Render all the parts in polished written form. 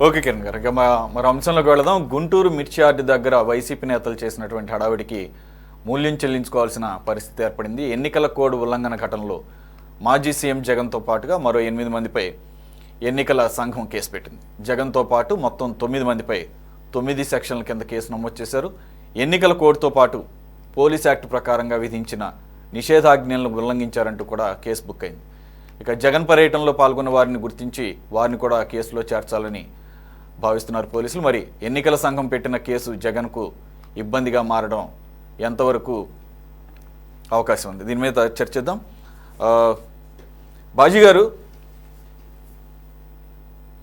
Okay Kiran గారు, ఇక మరో అంశంలోకి వెళదాం. గుంటూరు మిర్చి యార్డు దగ్గర వైసీపీ నేతలు చేసినటువంటి హడావిడికి మూల్యం చెల్లించుకోవాల్సిన పరిస్థితి ఏర్పడింది. ఎన్నికల కోడ్ ఉల్లంఘన ఘటనలో మాజీ సీఎం జగన్తో పాటుగా మరో 8 మందిపై ఎన్నికల సంఘం కేసు పెట్టింది. జగన్తో పాటు మొత్తం 9 మందిపై 9 సెక్షన్ల కింద కేసు నమోదు చేశారు. ఎన్నికల కోడ్తో పాటు పోలీస్ యాక్ట్ ప్రకారంగా విధించిన నిషేధాజ్ఞలను ఉల్లంఘించారంటూ కూడా కేసు బుక్ అయింది. ఇక జగన్ పర్యటనలో పాల్గొన్న వారిని గుర్తించి వారిని కూడా కేసులో చేర్చాలని భావిస్తున్నారు పోలీసులు. మరి ఎన్నికల సంఘం పెట్టిన కేసు జగన్కు ఇబ్బందిగా మారడం ఎంతవరకు అవకాశం ఉంది, దీని మీద చర్చిద్దాం. బాజీ గారు,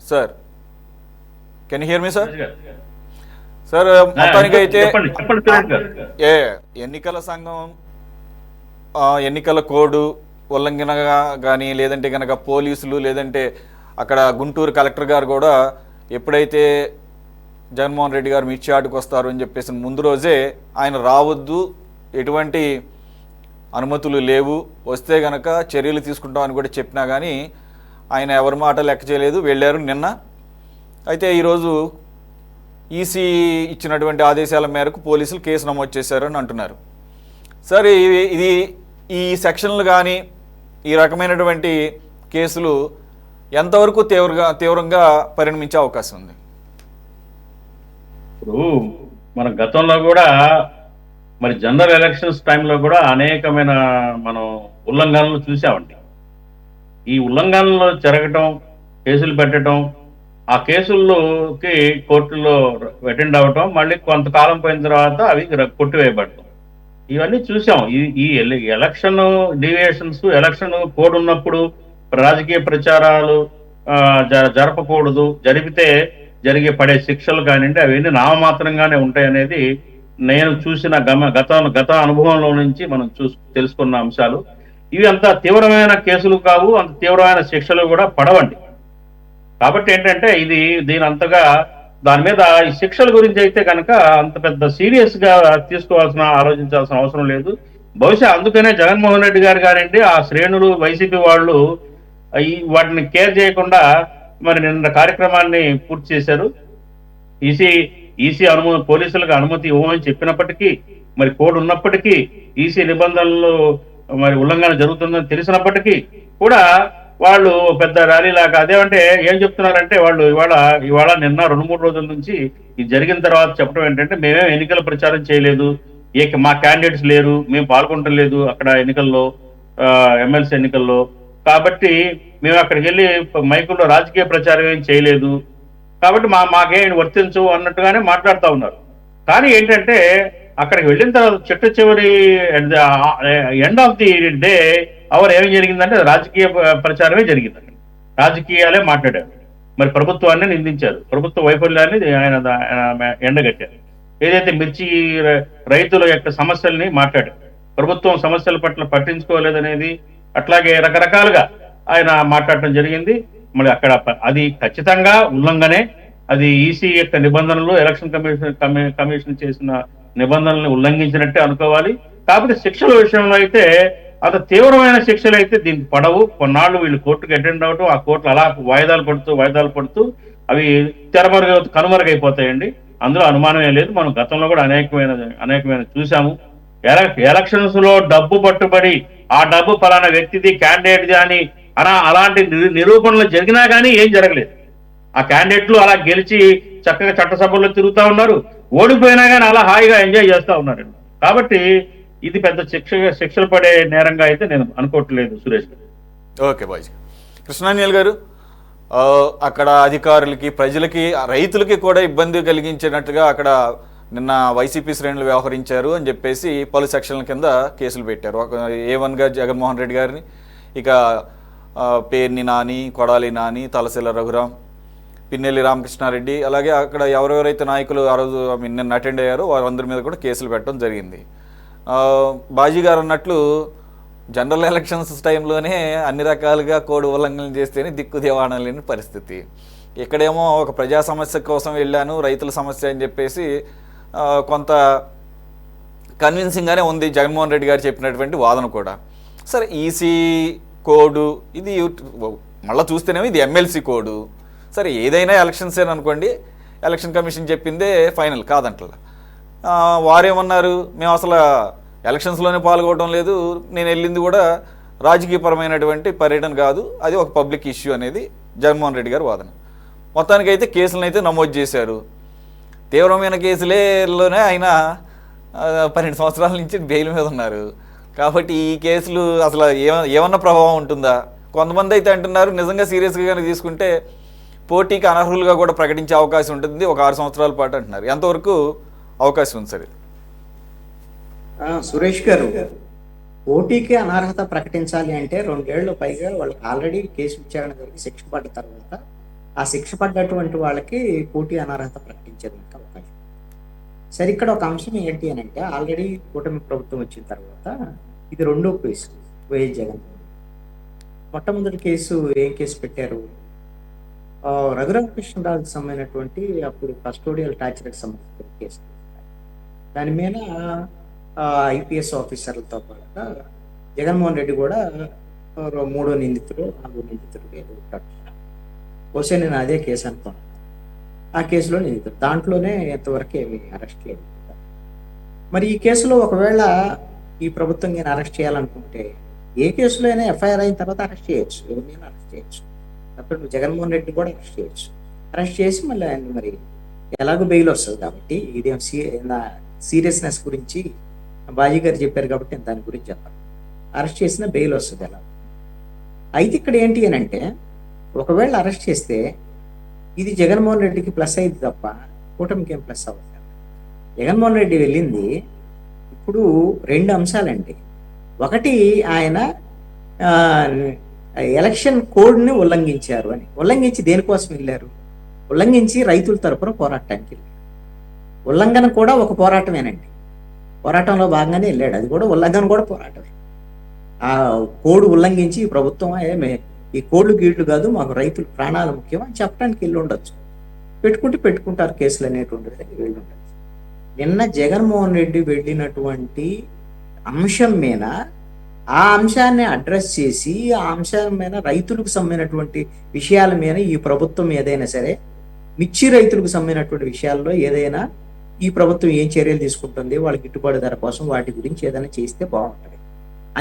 sir can you here me sir? Sir మొత్తానికి అయితే ఎన్నికల సంఘం ఎన్నికల కోడ్ ఉల్లంఘనగా కానీ, లేదంటే కనుక పోలీసులు, లేదంటే అక్కడ గుంటూరు కలెక్టర్ గారు కూడా ఎప్పుడైతే జగన్మోహన్ రెడ్డి గారు మిర్చి యార్డుకు వస్తారు అని చెప్పేసి ముందు రోజే ఆయన రావద్దు, ఎటువంటి అనుమతులు లేవు, వస్తే కనుక చర్యలు తీసుకుంటామని కూడా చెప్పినా కానీ ఆయన ఎవరి మాట లెక్క చేయలేదు, వెళ్ళారు నిన్న. అయితే ఈరోజు ఈసీ ఇచ్చినటువంటి ఆదేశాల మేరకు పోలీసులు కేసు నమోదు చేశారని అంటున్నారు. సరే, ఇది ఈ సెక్షన్లు కానీ ఈ రకమైనటువంటి కేసులు ఎంతవరకు తీవ్రంగా పరిణమించే అవకాశం ఉంది? ఇప్పుడు మన గతంలో కూడా మరి జనరల్ ఎలక్షన్స్ టైంలో కూడా అనేకమైన మనం ఉల్లంఘనలు చూసామండి. ఈ ఉల్లంఘనలు జరగటం, కేసులు పెట్టడం, ఆ కేసుల్లోకి కోర్టులో అటెండ్ అవ్వటం, మళ్ళీ కొంతకాలం పోయిన తర్వాత అవి కొట్టివేయబడటం, ఇవన్నీ చూసాం. ఈ ఎలక్షన్ డీవియేషన్స్, ఎలక్షన్ కోడ్ ఉన్నప్పుడు రాజకీయ ప్రచారాలు జరపకూడదు, జరిపితే పడే శిక్షలు కానివ్వండి, అవన్నీ నామమాత్రంగానే ఉంటాయనేది నేను చూసిన గత అనుభవంలో నుంచి మనం తెలుసుకున్న అంశాలు. ఇవి అంత తీవ్రమైన కేసులు కావు, అంత తీవ్రమైన శిక్షలు కూడా పడవండి. కాబట్టి ఏంటంటే దీని అంతగా దాని మీద ఈ శిక్షల గురించి అయితే కనుక అంత పెద్ద సీరియస్ గా ఆలోచించాల్సిన అవసరం లేదు. బహుశా అందుకనే జగన్మోహన్ రెడ్డి గారు కానివ్వండి, ఆ శ్రేణులు, వైసీపీ వాళ్ళు వాటిని కేర్ చేయకుండా మరి నిన్న కార్యక్రమాన్ని పూర్తి చేశారు. ఈసీ పోలీసులకు అనుమతి ఇవ్వమని చెప్పినప్పటికీ, మరి కోడ్ ఉన్నప్పటికీ, ఈసీ నిబంధనలు మరి ఉల్లంఘన జరుగుతుందని తెలిసినప్పటికీ కూడా వాళ్ళు పెద్ద ర్యాలీ లాగా అదేమంటే ఏం చెప్తున్నారంటే, వాళ్ళు ఇవాళ నిన్న 2-3 రోజుల నుంచి ఇది జరిగిన తర్వాత చెప్పడం ఏంటంటే, మేమేం ఎన్నికల ప్రచారం చేయలేదు, మా క్యాండిడేట్స్ లేరు, మేము పాల్గొనలేదు అక్కడ ఎన్నికల్లో, ఎమ్మెల్సీ ఎన్నికల్లో, కాబట్టి మేము అక్కడికి వెళ్ళి మైకుల్లో రాజకీయ ప్రచారం ఏం చేయలేదు, కాబట్టి మాకేం వర్తించు అన్నట్టుగానే మాట్లాడుతూ ఉన్నారు. కానీ ఏంటంటే అక్కడికి వెళ్ళిన తర్వాత చివరి end of the day hour ఏం జరిగిందంటే రాజకీయ ప్రచారమే జరిగిందండి. రాజకీయాలే మాట్లాడారు, మరి ప్రభుత్వాన్ని నిందించారు, ప్రభుత్వ వైఫల్యాన్ని ఆయన ఎండగట్టారు. ఏదైతే మిర్చి రైతుల యొక్క సమస్యల్ని మాట్లాడారు, ప్రభుత్వం సమస్యల పట్ల పట్టించుకోలేదనేది, అట్లాగే రకరకాలుగా ఆయన మాట్లాడటం జరిగింది. మరి అక్కడ అది ఖచ్చితంగా ఉల్లంఘనే. అది ఈసీ యొక్క నిబంధనలు, ఎలక్షన్ కమిషన్ చేసిన నిబంధనలను ఉల్లంఘించినట్టే అనుకోవాలి. కాకపోతే శిక్షల విషయంలో అయితే అంత తీవ్రమైన శిక్షలు అయితే దీనికి పడవు. కొన్నాళ్ళు వీళ్ళు కోర్టుకు అటెండ్ అవటం, ఆ కోర్టులు అలా వాయిదాలు పడుతూ అవి కనుమరుగైపోతాయండి. అందులో అనుమానమే లేదు. మనం గతంలో కూడా అనేకమైన చూసాము. ఎలక్షన్స్ లో డబ్బు పట్టుబడి ఆ డబ్బు ఫలానా వ్యక్తిది, క్యాండిడేట్ది అని అలాంటి నిరూపణలు జరిగినా కానీ ఏం జరగలేదు. ఆ క్యాండిడేట్లు అలా గెలిచి చక్కగా చట్టసభల్లో తిరుగుతూ ఉన్నారు, ఓడిపోయినా కానీ అలా హాయిగా ఎంజాయ్ చేస్తూ ఉన్నారండి. కాబట్టి ఇది పెద్ద శిక్షలు పడే నేరంగా అయితే నేను అనుకోవట్లేదు సురేష్ గారు. ఓకే బాజీ. కృష్ణాంజలి గారు, అక్కడ అధికారులకి, ప్రజలకి, రైతులకి కూడా ఇబ్బంది కలిగించినట్టుగా అక్కడ నిన్న వైసీపీ శ్రేణులు వ్యవహరించారు అని చెప్పేసి పలు సెక్షన్ల కింద కేసులు పెట్టారు. A1గా జగన్మోహన్ రెడ్డి గారిని, ఇక పేర్ని నాని, కొడాలి నాని, తలసిల రఘురాం, పిన్నెల్లి రామకృష్ణారెడ్డి, అలాగే అక్కడ ఎవరెవరైతే నాయకులు ఆ రోజు నిన్న అటెండ్ అయ్యారో వారందరి మీద కూడా కేసులు పెట్టడం జరిగింది. బాజీ గారు అన్నట్లు జనరల్ ఎలక్షన్స్ టైంలోనే అన్ని రకాలుగా కోడ్ ఉల్లంఘనలు చేస్తేనే దిక్కు దివాణం లేని పరిస్థితి. ఇక్కడేమో ఒక ప్రజా సమస్య కోసం వెళ్ళాను, రైతుల సమస్య అని చెప్పేసి కొంత కన్విన్సింగ్గానే ఉంది జగన్మోహన్ రెడ్డి గారు చెప్పినటువంటి వాదన కూడా. సరే, ఈసీ కోడు ఇది మళ్ళీ చూస్తేనేమో ఇది ఎమ్మెల్సీ కోడు. సరే ఏదైనా ఎలక్షన్స్ అనుకోండి, ఎలక్షన్ కమిషన్ చెప్పిందే ఫైనల్ కాదంటలా. వారేమన్నారు, మేము అసలు ఎలక్షన్స్లోనే పాల్గొనడం లేదు, నేను వెళ్ళింది కూడా రాజకీయపరమైనటువంటి పర్యటన కాదు, అది ఒక పబ్లిక్ ఇష్యూ అనేది జగన్మోహన్ రెడ్డి గారు వాదన. మొత్తానికైతే కేసులను అయితే నమోదు చేశారు. తీవ్రమైన కేసులేలోనే ఆయన 12 సంవత్సరాల నుంచి బెయిల్ మీద ఉన్నారు. కాబట్టి ఈ కేసులు అసలు ఏమన్నా ప్రభావం ఉంటుందా? కొంతమంది అయితే అంటున్నారు నిజంగా సీరియస్గా కనుక తీసుకుంటే పోటీకి అనర్హులుగా కూడా ప్రకటించే అవకాశం ఉంటుంది ఒక 6 సంవత్సరాల పాటు అంటున్నారు. ఎంతవరకు అవకాశం ఉంది సార్? సురేష్ గారు, పోటీకి అనర్హత ప్రకటించాలి అంటే 2 ఏళ్ళు పైగా వాళ్ళకి ఆల్రెడీ కేసు విచారణ జరిగి శిక్ష పడ్డ తర్వాత ఆ శిక్ష పడ్డటువంటి వాళ్ళకి పోటీ అనర్హత ప్రకటించేందుకు అవకాశం. సరే, ఇక్కడ ఒక అంశం ఏంటి అని అంటే, ఆల్రెడీ కూటమి ప్రభుత్వం వచ్చిన తర్వాత ఇది 2వ కేసు వైఎస్ జగన్. మొట్టమొదటి కేసు ఏం కేసు పెట్టారు? రఘురామకృష్ణరాజుకి సంబంధించినటువంటి అప్పుడు కస్టోడియల్ టార్చర్కి సంబంధించిన కేసు. దాని మీద ఐపీఎస్ ఆఫీసర్లతో పాటుగా జగన్మోహన్ రెడ్డి కూడా 3వ నిందితుడు 4వ నిందితుడు ఏదో ఉంటాడు. బహుశా నేను అదే కేసు అనుకున్నాను. ఆ కేసులో నిందితుడు, దాంట్లోనే ఎంతవరకు ఏమి అరెస్ట్ లేదు. మరి ఈ కేసులో ఒకవేళ ఈ ప్రభుత్వం నేను అరెస్ట్ చేయాలనుకుంటే ఏ కేసులో అయినా ఎఫ్ఐఆర్ అయిన తర్వాత అరెస్ట్ చేయొచ్చు, ఎవరినైనా అరెస్ట్ చేయొచ్చు. అప్పుడు జగన్మోహన్ రెడ్డి కూడా అరెస్ట్ చేయొచ్చు. అరెస్ట్ చేసి మళ్ళీ ఆయన మరి ఎలాగో బెయిల్ వస్తుంది కాబట్టి, ఇదేం సీరియస్నెస్ గురించి బాజీ గారు చెప్పారు కాబట్టి నేను దాని గురించి చెప్పాను. అరెస్ట్ చేసిన బెయిల్ వస్తుంది ఎలా. అయితే ఇక్కడ ఏంటి అని అంటే, ఒకవేళ అరెస్ట్ చేస్తే ఇది జగన్మోహన్ రెడ్డికి ప్లస్ అయింది తప్ప కూటమికి ఏం ప్లస్ అవ్వదు. జగన్మోహన్ రెడ్డి వెళ్ళింది ఇప్పుడు 2 అంశాలండి. ఒకటి, ఆయన ఎలక్షన్ కోడ్ని ఉల్లంఘించారు అని. ఉల్లంఘించి దేనికోసం వెళ్ళారు? ఉల్లంఘించి రైతుల తరపున పోరాటానికి వెళ్ళారు. ఉల్లంఘన కూడా ఒక పోరాటమేనండి. పోరాటంలో భాగంగానే వెళ్ళాడు. అది కూడా ఉల్లంఘన కూడా పోరాటమే. ఆ కోడ్ ఉల్లంఘించి ఈ ప్రభుత్వం ఈ కోడ్లు గీళ్లు కాదు, మాకు రైతుల ప్రాణాలు ముఖ్యం అని చెప్పడానికి వెళ్ళి ఉండొచ్చు. పెట్టుకుంటారు కేసులు అనేటువంటిది వెళ్ళి ఉండొచ్చు. నిన్న జగన్మోహన్ రెడ్డి వెళ్ళినటువంటి అంశం మీద, ఆ అంశాన్ని అడ్రస్ చేసి ఆ అంశం మీద రైతులకు సంబంధించినటువంటి విషయాల మీద ఈ ప్రభుత్వం ఏదైనా సరే, మిర్చి రైతులకు సంబంధించినటువంటి విషయాల్లో ఏదైనా ఈ ప్రభుత్వం ఏం చర్యలు తీసుకుంటుంది, వాళ్ళకి గిట్టుబాటు ధర కోసం వాటి గురించి ఏదైనా చేస్తే బాగుంటుంది.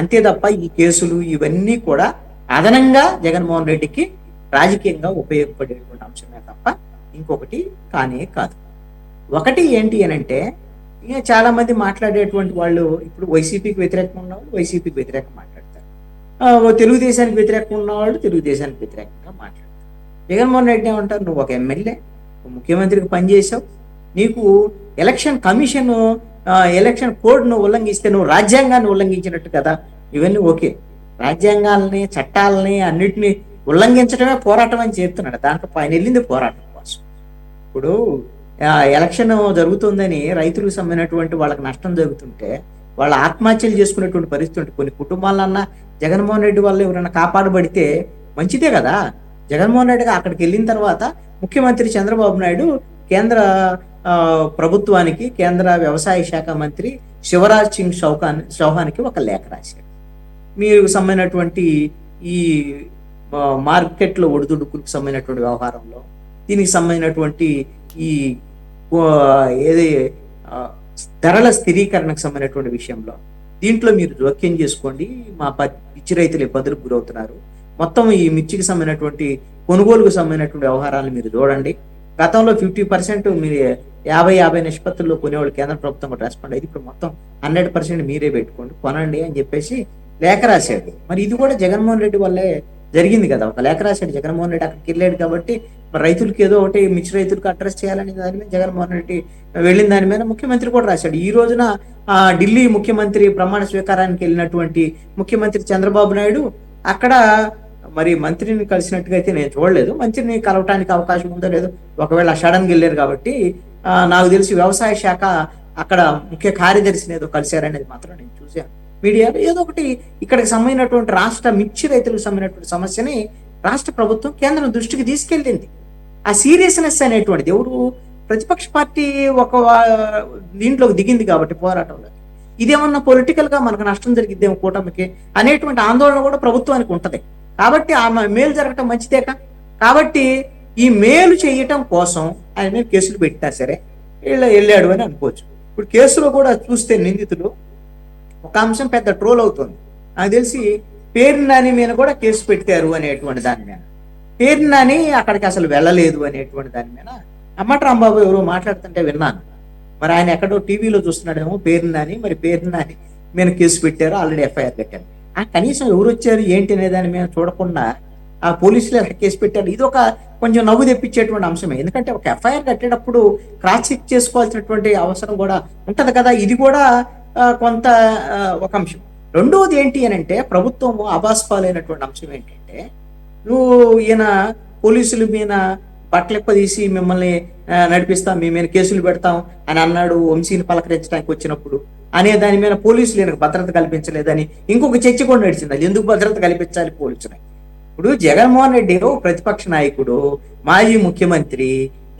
అంతే తప్ప ఈ కేసులు ఇవన్నీ కూడా అదనంగా జగన్మోహన్ రెడ్డికి రాజకీయంగా ఉపయోగపడేటువంటి అంశమే తప్ప ఇంకొకటి కానే కాదు. ఒకటి ఏంటి అని అంటే, ఇంకా చాలా మంది మాట్లాడేటువంటి వాళ్ళు ఇప్పుడు వైసీపీకి వ్యతిరేకంగా ఉన్నవాళ్ళు వైసీపీకి వ్యతిరేకంగా మాట్లాడతారు, తెలుగుదేశానికి వ్యతిరేకంగా ఉన్నవాళ్ళు తెలుగుదేశానికి వ్యతిరేకంగా మాట్లాడతారు. జగన్మోహన్ రెడ్డి ఏమంటారు, నువ్వు ఒక ఎమ్మెల్యే, ముఖ్యమంత్రికి పనిచేసావు, నీకు ఎలక్షన్ కమిషన్ ఎలక్షన్ కోడ్ను ఉల్లంఘిస్తే నువ్వు రాజ్యాంగాన్ని ఉల్లంఘించినట్టు కదా. ఇవన్నీ ఓకే, రాజ్యాంగాల్ని చట్టాలని అన్నిటినీ ఉల్లంఘించడమే పోరాటం అని చెప్తున్నాడు. దాంట్లో ఆయన వెళ్ళింది పోరాటం కోసం. ఇప్పుడు ఎలక్షన్ జరుగుతుందని రైతులకు సంబంధించినటువంటి వాళ్ళకి నష్టం జరుగుతుంటే వాళ్ళ ఆత్మహత్యలు చేసుకునేటువంటి పరిస్థితి ఉంటుంది. కొన్ని కుటుంబాలన్నా జగన్మోహన్ రెడ్డి వల్ల ఎవరైనా కాపాడబడితే మంచిదే కదా. జగన్మోహన్ రెడ్డిగా అక్కడికి వెళ్ళిన తర్వాత ముఖ్యమంత్రి చంద్రబాబు నాయుడు కేంద్ర ప్రభుత్వానికి, కేంద్ర వ్యవసాయ శాఖ మంత్రి శివరాజ్ సింగ్ చౌహాన్కి ఒక లేఖ రాశాడు. మీరు సంబంధించినటువంటి ఈ మార్కెట్లో ఒడిదుడుకులకు సంబంధించినటువంటి వ్యవహారంలో, దీనికి సంబంధించినటువంటి ఈ ఏది ధరల స్థిరీకరణకు సంబంధించినటువంటి విషయంలో దీంట్లో మీరు జోక్యం చేసుకోండి, మా మిర్చి రైతులు ఇబ్బందులకు గురవుతున్నారు, మొత్తం ఈ మిర్చికి సంబంధించినటువంటి కొనుగోలుకు సంబంధించినటువంటి వ్యవహారాలు మీరు చూడండి. గతంలో 50% మీరు 50-50 నిష్పత్తుల్లో కొనేవాళ్ళు కేంద్ర ప్రభుత్వం కూడా రెస్పాండ్ అయ్యి ఇప్పుడు మొత్తం 100% మీరే పెట్టుకోండి, కొనండి అని చెప్పేసి లేఖ రాశాడు. మరి ఇది కూడా జగన్మోహన్ రెడ్డి వల్లే జరిగింది కదా. ఒక లేఖ రాశాడు జగన్మోహన్ రెడ్డి, అక్కడికి వెళ్ళాడు కాబట్టి మరి రైతులకి ఏదో ఒకటి మిర్చి రైతులకు అడ్రస్ చేయాలని దాని మీద జగన్మోహన్ రెడ్డి వెళ్ళిన దాని మీద ముఖ్యమంత్రి కూడా రాశాడు. ఈ రోజున ఢిల్లీ ముఖ్యమంత్రి ప్రమాణ స్వీకారానికి వెళ్ళినటువంటి ముఖ్యమంత్రి చంద్రబాబు నాయుడు అక్కడ మరి మంత్రిని కలిసినట్టుగా అయితే నేను చూడలేదు. మంత్రిని కలవటానికి అవకాశం ఉందో లేదో, ఒకవేళ సడన్గా వెళ్ళారు కాబట్టి నాకు తెలిసి వ్యవసాయ శాఖ అక్కడ ముఖ్య కార్యదర్శిని ఏదో కలిశారనేది మాత్రం నేను చూశాను మీడియాలో. ఏదో ఒకటి ఇక్కడికి సంబంధించినటువంటి రాష్ట్ర మిర్చి రైతులకు సంబంధించినటువంటి సమస్యని రాష్ట్ర ప్రభుత్వం కేంద్రం దృష్టికి తీసుకెళ్ళింది. ఆ సీరియస్నెస్ అనేటువంటిది ఎవరు ప్రతిపక్ష పార్టీ ఒక దీంట్లోకి దిగింది కాబట్టి పోరాటంలో, ఇదేమన్నా పొలిటికల్ గా మనకు నష్టం జరిగిద్దేమో కూటమికి అనేటువంటి ఆందోళన కూడా ప్రభుత్వానికి ఉంటది. కాబట్టి ఆ మేలు జరగటం మంచిదేక. కాబట్టి ఈ మేలు చేయటం కోసం ఆయన మీద కేసులు పెట్టినా సరే వెళ్ళాడు అని అనుకోవచ్చు. ఇప్పుడు కేసులో కూడా చూస్తే నిందితులు ఒక అంశం పెద్ద ట్రోల్ అవుతుంది. నాకు తెలిసి పేరు నాని మీద కూడా కేసు పెట్టారు అనేటువంటి దాని మీద, పేరు నాని అక్కడికి అసలు వెళ్ళలేదు అనేటువంటి దాని మీద అమ్మట రాంబాబు ఎవరో మాట్లాడుతుంటే విన్నాను. మరి ఆయన ఎక్కడో టీవీలో చూస్తున్నాడేమో పేరు నాని, మరి పేరు నాని మీద కేసు పెట్టారు, ఆల్రెడీ ఎఫ్ఐఆర్ కట్టారు. కనీసం ఎవరు వచ్చారు ఏంటి అనే దాని మీద చూడకుండా ఆ పోలీసులు ఎలా కేసు పెట్టారు, ఇది ఒక కొంచెం నవ్వు తెప్పించేటువంటి అంశమే. ఎందుకంటే ఒక ఎఫ్ఐఆర్ కట్టేటప్పుడు క్రాస్ చెక్ చేసుకోవాల్సినటువంటి అవసరం కూడా ఉంటది కదా, ఇది కూడా కొంత ఒక అంశం. రెండవది ఏంటి అని అంటే ప్రభుత్వము అబాస్పాలైనటువంటి అంశం ఏంటంటే, నువ్వు ఈయన పోలీసుల మీద బట్టలెప్పదీసి మిమ్మల్ని నడిపిస్తాం, మీ మీద కేసులు పెడతాం అని అన్నాడు వంశీని పలకరించడానికి వచ్చినప్పుడు అనే దాని మీద పోలీసులు ఈయనకు భద్రత కల్పించలేదని ఇంకొక చర్చ కూడా నడిచింది. అది ఎందుకు భద్రత కల్పించాలి పోలీసులని? ఇప్పుడు జగన్మోహన్ రెడ్డి ప్రతిపక్ష నాయకుడు, మాజీ ముఖ్యమంత్రి,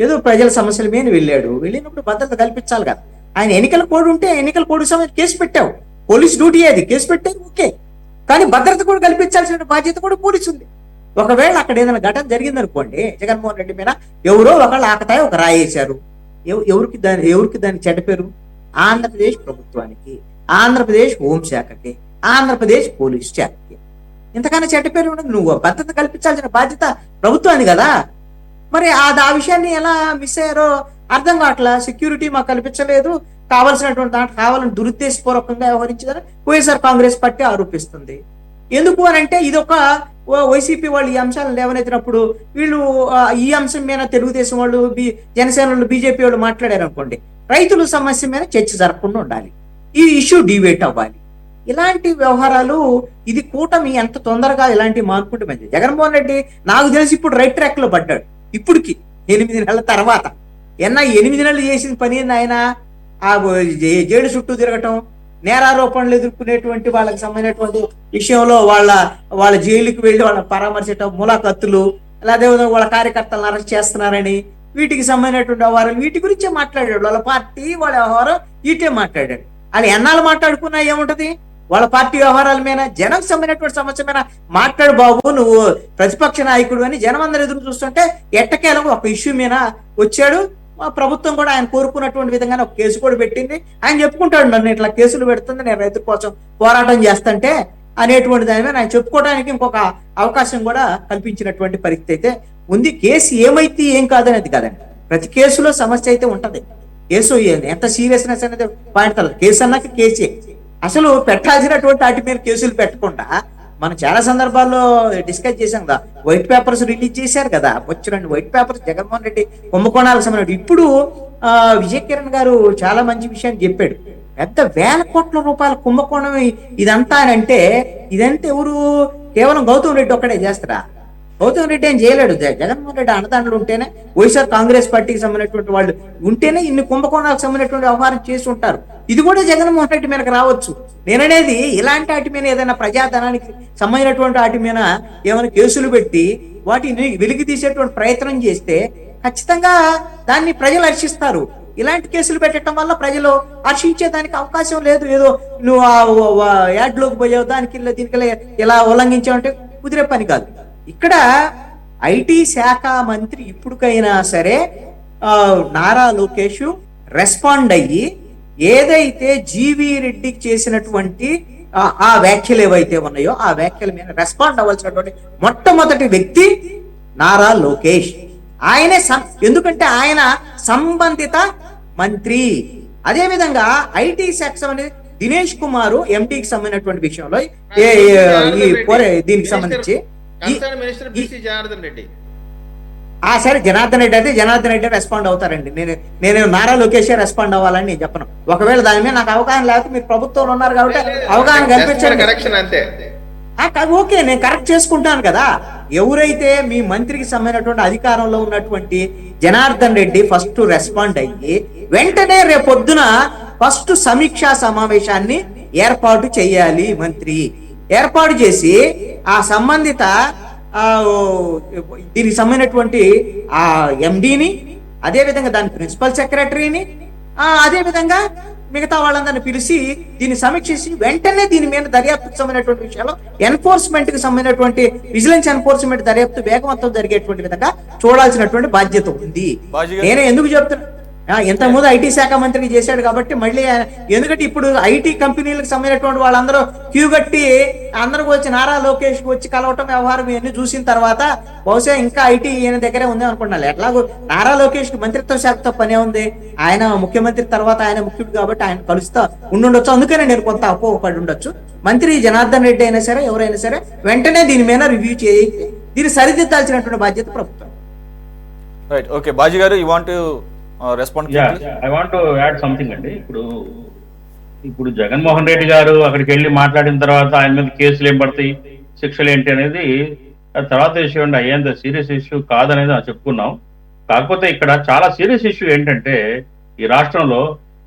ఏదో ప్రజల సమస్యల మీద వెళ్ళినప్పుడు భద్రత కల్పించాలి కదా. ఆయన ఎన్నికల కోడ్ ఉంటే ఎన్నికల కోడ్ సమయం కేసు పెట్టావు, పోలీస్ డ్యూటీ అది, కేసు పెట్టారు ఓకే, కానీ భద్రత కూడా కల్పించాల్సిన బాధ్యత కూడా పోలీసు ఉంది. ఒకవేళ అక్కడ ఏదైనా ఘటన జరిగింది అనుకోండి, జగన్మోహన్ రెడ్డి మీద ఎవరో ఒకళ్ళు ఆకతాయి ఒక రాయేశారు, ఎవరికి దాని చెడ్డ పేరు? ఆంధ్రప్రదేశ్ ప్రభుత్వానికి, ఆంధ్రప్రదేశ్ హోంశాఖకి, ఆంధ్రప్రదేశ్ పోలీస్ శాఖకి. ఇంతకన్నా చెడ్డ పేరు ఉండదు. నువ్వు భద్రత కల్పించాల్సిన బాధ్యత ప్రభుత్వాన్ని కదా. మరి ఆ విషయాన్ని ఎలా మిస్ అయ్యారో అర్థం కావట్లా. సెక్యూరిటీ మాకు కల్పించలేదు, కావాల్సినటువంటి దాంట్లో కావాలని దురుద్దేశపూర్వకంగా వ్యవహరించిందని వైఎస్ఆర్ కాంగ్రెస్ పార్టీ ఆరోపిస్తుంది. ఎందుకు అని అంటే ఇదొక వైసీపీ వాళ్ళు ఈ అంశాలను లేవనెత్తినప్పుడు వీళ్ళు ఈ అంశం మీద తెలుగుదేశం వాళ్ళు, జనసేన వాళ్ళు, బీజేపీ వాళ్ళు మాట్లాడారు అనుకోండి, రైతుల సమస్య మీద చర్చ జరగకుండా ఉండాలి, ఈ ఇష్యూ డిబేట్ అవ్వాలి. ఇలాంటి వ్యవహారాలు, ఇది కూటమి ఎంత తొందరగా ఇలాంటి మానుకుంటే మంచిది. జగన్మోహన్ రెడ్డి నాకు తెలిసి ఇప్పుడు రైట్ ట్రాక్ లో పడ్డాడు. ఇప్పటికి 8 నెలల తర్వాత 8 నెలలు చేసిన పని ఆయన ఆ జైలు చుట్టూ తిరగటం, నేరారోపణలు ఎదుర్కొనేటువంటి వాళ్ళకి సంబంధించినటువంటి విషయంలో వాళ్ళ జైలుకి వెళ్ళి వాళ్ళని పరామర్శించడం, ములాఖత్తులు, అదేవిధంగా వాళ్ళ కార్యకర్తలను అరెస్ట్ చేస్తున్నారని వీటికి సంబంధించినటువంటి వ్యవహారాలు, వీటి గురించే మాట్లాడాడు. వాళ్ళ పార్టీ వాళ్ళ వ్యవహారం వీటే మాట్లాడాడు. వాళ్ళు ఎన్నాళ్ళు మాట్లాడుకున్నా ఏముంటది? వాళ్ళ పార్టీ వ్యవహారాల మీద, జనం సంబంధించినటువంటి సమస్య మీద మాట్లాడు బాబు, నువ్వు ప్రతిపక్ష నాయకుడు అని జనం అందరూ ఎదురు చూస్తుంటే ఎట్టకేలకు ఒక ఇష్యూ మీద వచ్చాడు. ప్రభుత్వం కూడా ఆయన కోరుకున్నటువంటి విధంగానే ఒక కేసు కూడా పెట్టింది. ఆయన చెప్పుకుంటాడు, నన్ను ఇట్లా కేసులు పెడుతుంది, నేను రైతుల కోసం పోరాటం చేస్తుంటే అనేటువంటి దాని మీద ఆయన చెప్పుకోవడానికి ఇంకొక అవకాశం కూడా కల్పించినటువంటి పరిస్థితి అయితే ఉంది. కేసు ఏమైతే ఏం కాదనేది కాదండి, ప్రతి కేసులో సమస్య అయితే ఉంటది. కేసు ఎంత సీరియస్నెస్ అనేది పాయింట్. కేసు అన్నాక కేసే. అసలు పెట్టాల్సినటువంటి వాటి మీద కేసులు పెట్టకుండా మనం చాలా సందర్భాల్లో డిస్కస్ చేశాం కదా, వైట్ పేపర్స్ రిలీజ్ చేశారు కదా, వచ్చినండి వైట్ పేపర్స్ జగన్మోహన్ రెడ్డి కుంభకోణాలకు సంబంధించి. ఇప్పుడు విజయ్ కిరణ్ గారు చాలా మంచి విషయాన్ని చెప్పాడు. పెద్ద వేల కోట్ల రూపాయల కుంభకోణం ఇదంతా అని అంటే, ఇదంతా ఎవరు? కేవలం గౌతమ్ రెడ్డి ఒక్కడే చేస్తారా? గౌతమ్ రెడ్డి ఏం చేయలేడు. జగన్మోహన్ రెడ్డి అన్నదాండ్లు ఉంటేనే, వైఎస్ఆర్ కాంగ్రెస్ పార్టీకి సంబంధించినటువంటి వాళ్ళు ఉంటేనే ఇన్ని కుంభకోణాలకు సంబంధించినటువంటి వ్యవహారం చేసి ఉంటారు. ఇది కూడా జగన్మోహన్ రెడ్డి మీదకి రావచ్చు. నేననేది ఇలాంటి వాటి మీద, ఏదైనా ప్రజాధనానికి సంబంధించినటువంటి వాటి మీద ఏమైనా కేసులు పెట్టి వాటిని వెలికి తీసేటువంటి ప్రయత్నం చేస్తే ఖచ్చితంగా దాన్ని ప్రజలు హర్షిస్తారు. ఇలాంటి కేసులు పెట్టడం వల్ల ప్రజలు హర్షించేదానికి అవకాశం లేదు. ఏదో నువ్వు యాడ్లోకి పోయావు, దీనికి ఇలా ఉల్లంఘించావంటే కుదిరే పని కాదు. ఇక్కడ ఐటీ శాఖ మంత్రి ఇప్పటికైనా సరే నారా లోకేష్ రెస్పాండ్ అయ్యి ఏదైతే జీవీ రెడ్డికి చేసినటువంటి ఆ వ్యాఖ్యలు ఏవైతే ఉన్నాయో ఆ వ్యాఖ్యల మీద రెస్పాండ్ అవ్వాల్సినటువంటి మొట్టమొదటి వ్యక్తి నారా లోకేష్. ఆయనే ఎందుకంటే ఆయన సంబంధిత మంత్రి. అదే విధంగా ఐటీ శాఖ సంబంధించి దినేష్ కుమార్ ఎంటీకి సంబంధించినటువంటి విషయంలో దీనికి సంబంధించి సరే జనార్దన్ రెడ్డి అయితే జనార్దన్ రెడ్డి రెస్పాండ్ అవుతారండి. నేను నారా లోకేష్ రెస్పాండ్ అవ్వాలని నేను చెప్పను. ఒకవేళ దాని మీద నాకు అవగాహన లేకపోతే మీరు ప్రభుత్వంలో ఉన్నారు కాబట్టి అవగాహన కల్పించండి. ఓకే, నేను కరెక్ట్ చేసుకుంటాను కదా. ఎవరైతే మీ మంత్రికి సంబంధించినటువంటి అధికారంలో ఉన్నటువంటి జనార్దన్ రెడ్డి ఫస్ట్ రెస్పాండ్ అయ్యి వెంటనే రేపొద్దున ఫస్ట్ సమీక్షా సమావేశాన్ని ఏర్పాటు చేయాలి. మంత్రి ఏర్పాటు చేసి ఆ సంబంధిత దీనికి సంబంధించినటువంటి ఆ ఎండిని, అదేవిధంగా దాని ప్రిన్సిపల్ సెక్రటరీని, అదేవిధంగా మిగతా వాళ్ళందరినీ పిలిచి దీన్ని సమీక్షించి వెంటనే దీని మీద దర్యాప్తుకు సంబంధించినటువంటి విషయాలు ఎన్ఫోర్స్మెంట్ కి సంబంధించినటువంటి విజిలెన్స్ ఎన్ఫోర్స్మెంట్ దర్యాప్తు వేగవంతం జరిగేటువంటి విధంగా చూడాల్సినటువంటి బాధ్యత ఉంది. నేను ఎందుకు చెప్తున్నా, ఇంతకుముందు ఐటీ శాఖ మంత్రికి చేశాడు కాబట్టి మళ్ళీ ఎందుకంటే ఇప్పుడు ఐటీ కంపెనీలకు సంబంధించినటువంటి వాళ్ళందరూ క్యూ కట్టి అందరికి వచ్చి నారా లోకేష్ వచ్చి కలవటం వ్యవహారం ఇవన్నీ చూసిన తర్వాత బహుశా ఇంకా ఐటీ ఈయన దగ్గరే ఉంది అనుకుంటున్నాను. ఎట్లాగో నారా లోకేష్ కి మంత్రిత్వ శాఖతో పనే ఉంది, ఆయన ముఖ్యమంత్రి తర్వాత ఆయన ముఖ్యుడు కాబట్టి ఆయన కలుస్తా ఉండుండొచ్చు. అందుకనే నేను కొంత అపోహపడి ఉండొచ్చు. మంత్రి జనార్దన్ రెడ్డి అయినా సరే ఎవరైనా సరే వెంటనే దీని మీద రివ్యూ చేయి, దీన్ని సరిదిద్దాల్సినటువంటి బాధ్యత ప్రభుత్వం. రైట్, ఓకే బాజీ గారు, you want respond? I want to add something అండి. ఇప్పుడు జగన్మోహన్ రెడ్డి గారు అక్కడికి వెళ్ళి మాట్లాడిన తర్వాత ఆయన మీద కేసులు ఏం పడతాయి, శిక్షలు ఏంటి అనేది తర్వాత ఇష్యూ అండి. అయ్యేంత సీరియస్ ఇష్యూ కాదనేది చెప్పుకున్నాం. కాకపోతే ఇక్కడ చాలా సీరియస్ ఇష్యూ ఏంటంటే ఈ రాష్ట్రంలో